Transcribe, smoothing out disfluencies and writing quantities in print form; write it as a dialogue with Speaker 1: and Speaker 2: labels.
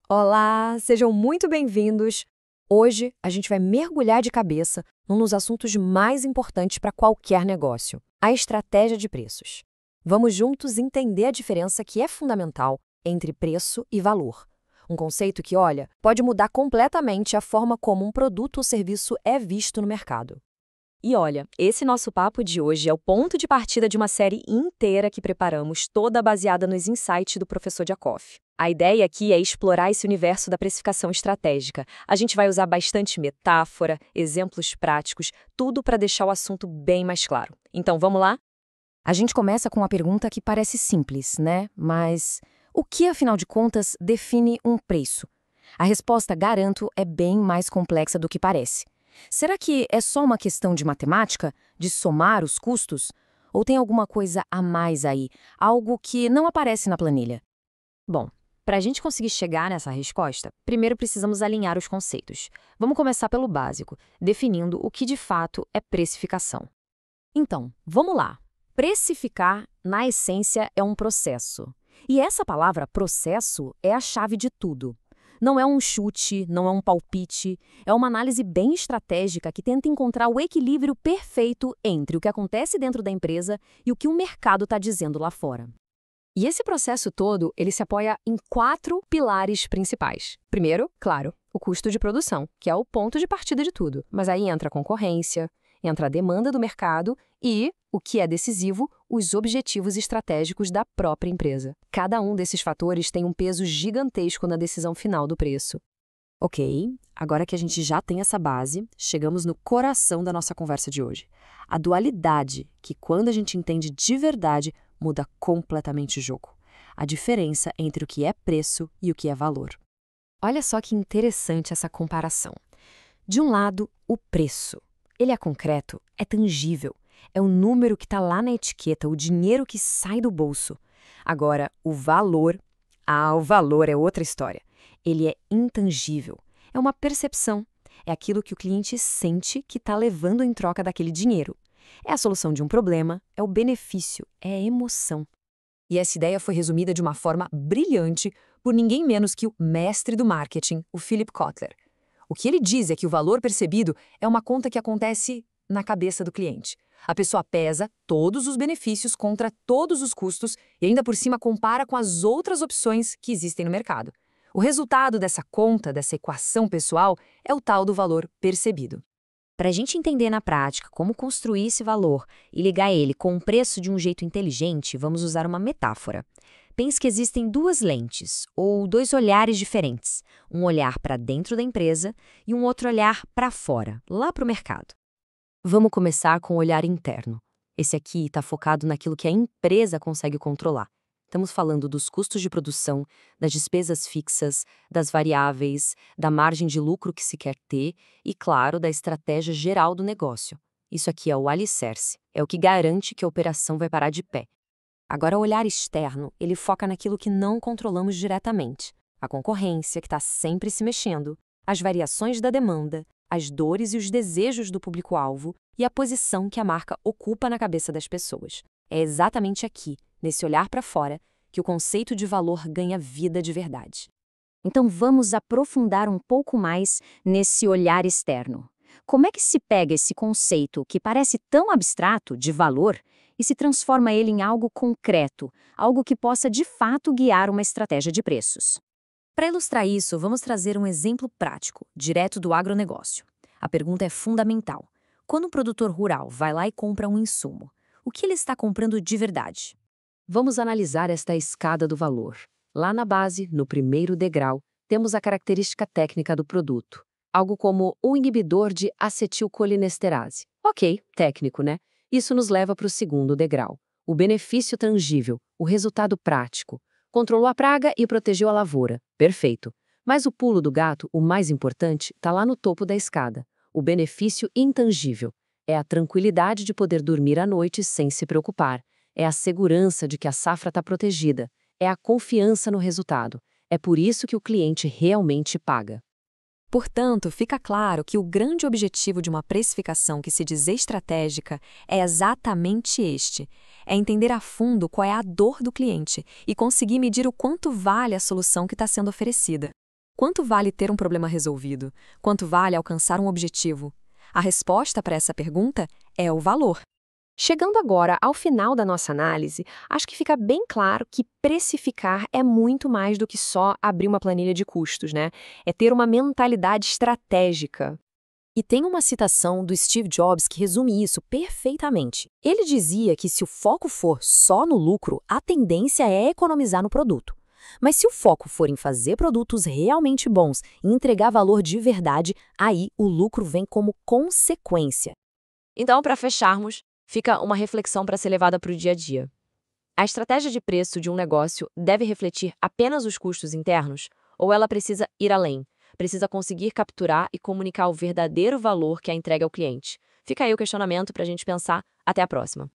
Speaker 1: Olá, sejam muito bem-vindos. Hoje a gente vai mergulhar de cabeça num dos assuntos mais importantes para qualquer negócio: a estratégia de preços. Vamos juntos entender a diferença que é fundamental entre preço e valor. Um conceito que, olha, pode mudar completamente a forma como um produto ou serviço é visto no mercado.
Speaker 2: E olha, esse nosso papo de hoje é o ponto de partida de uma série inteira que preparamos, toda baseada nos insights do professor Jacoff. A ideia aqui é explorar esse universo da precificação estratégica. A gente vai usar bastante metáfora, exemplos práticos, tudo para deixar o assunto bem mais claro. Então vamos lá?
Speaker 1: A gente começa com uma pergunta que parece simples, né? Mas o que, afinal de contas, define um preço? A resposta, garanto, é bem mais complexa do que parece. Será que é só uma questão de matemática, de somar os custos? Ou tem alguma coisa a mais aí, algo que não aparece na planilha?
Speaker 2: Bom, para a gente conseguir chegar nessa resposta, primeiro precisamos alinhar os conceitos. Vamos começar pelo básico, definindo o que de fato é precificação. Então, vamos lá. Precificar, na essência, é um processo. E essa palavra processo é a chave de tudo. Não é um chute, não é um palpite, é uma análise bem estratégica que tenta encontrar o equilíbrio perfeito entre o que acontece dentro da empresa e o que o mercado está dizendo lá fora. E esse processo todo, ele se apoia em 4 pilares principais. Primeiro, claro, o custo de produção, que é o ponto de partida de tudo. Mas aí entra a concorrência, entra a demanda do mercado e, o que é decisivo, os objetivos estratégicos da própria empresa. Cada um desses fatores tem um peso gigantesco na decisão final do preço. Ok, agora que a gente já tem essa base, chegamos no coração da nossa conversa de hoje. A dualidade, que quando a gente entende de verdade, muda completamente o jogo. A diferença entre o que é preço e o que é valor. Olha só que interessante essa comparação. De um lado, o preço. Ele é concreto, é tangível, é o número que está lá na etiqueta, o dinheiro que sai do bolso. Agora, o valor é outra história. Ele é intangível, é uma percepção, é aquilo que o cliente sente que está levando em troca daquele dinheiro. É a solução de um problema, é o benefício, é a emoção. E essa ideia foi resumida de uma forma brilhante por ninguém menos que o mestre do marketing, o Philip Kotler. O que ele diz é que o valor percebido é uma conta que acontece na cabeça do cliente. A pessoa pesa todos os benefícios contra todos os custos e ainda por cima compara com as outras opções que existem no mercado. O resultado dessa conta, dessa equação pessoal, é o tal do valor percebido. Para a gente entender na prática como construir esse valor e ligar ele com o preço de um jeito inteligente, vamos usar uma metáfora. Pense que existem duas lentes, ou dois olhares diferentes. Um olhar para dentro da empresa e um outro olhar para fora, lá para o mercado. Vamos começar com o olhar interno. Esse aqui está focado naquilo que a empresa consegue controlar. Estamos falando dos custos de produção, das despesas fixas, das variáveis, da margem de lucro que se quer ter e, claro, da estratégia geral do negócio. Isso aqui é o alicerce, é o que garante que a operação vai parar de pé. Agora, o olhar externo, ele foca naquilo que não controlamos diretamente. A concorrência, que está sempre se mexendo, as variações da demanda, as dores e os desejos do público-alvo e a posição que a marca ocupa na cabeça das pessoas. É exatamente aqui, nesse olhar para fora, que o conceito de valor ganha vida de verdade. Então vamos aprofundar um pouco mais nesse olhar externo. Como é que se pega esse conceito que parece tão abstrato de valor e se transforma ele em algo concreto, algo que possa de fato guiar uma estratégia de preços? Para ilustrar isso, vamos trazer um exemplo prático, direto do agronegócio. A pergunta é fundamental. Quando um produtor rural vai lá e compra um insumo, o que ele está comprando de verdade? Vamos analisar esta escada do valor. Lá na base, no primeiro degrau, temos a característica técnica do produto. Algo como o inibidor de acetilcolinesterase. Ok, técnico, né? Isso nos leva para o segundo degrau. O benefício tangível, o resultado prático. Controlou a praga e protegeu a lavoura. Perfeito. Mas o pulo do gato, o mais importante, está lá no topo da escada. O benefício intangível. É a tranquilidade de poder dormir à noite sem se preocupar. É a segurança de que a safra está protegida. É a confiança no resultado. É por isso que o cliente realmente paga. Portanto, fica claro que o grande objetivo de uma precificação que se diz estratégica é exatamente este: é entender a fundo qual é a dor do cliente e conseguir medir o quanto vale a solução que está sendo oferecida.
Speaker 1: Quanto vale ter um problema resolvido? Quanto vale alcançar um objetivo? A resposta para essa pergunta é o valor. Chegando agora ao final da nossa análise, acho que fica bem claro que precificar é muito mais do que só abrir uma planilha de custos, né? É ter uma mentalidade estratégica.
Speaker 2: E tem uma citação do Steve Jobs que resume isso perfeitamente. Ele dizia que se o foco for só no lucro, a tendência é economizar no produto. Mas se o foco for em fazer produtos realmente bons e entregar valor de verdade, aí o lucro vem como consequência. Então, para fecharmos, fica uma reflexão para ser levada para o dia a dia. A estratégia de preço de um negócio deve refletir apenas os custos internos? Ou ela precisa ir além? Precisa conseguir capturar e comunicar o verdadeiro valor que a entrega ao cliente? Fica aí o questionamento para a gente pensar. Até a próxima.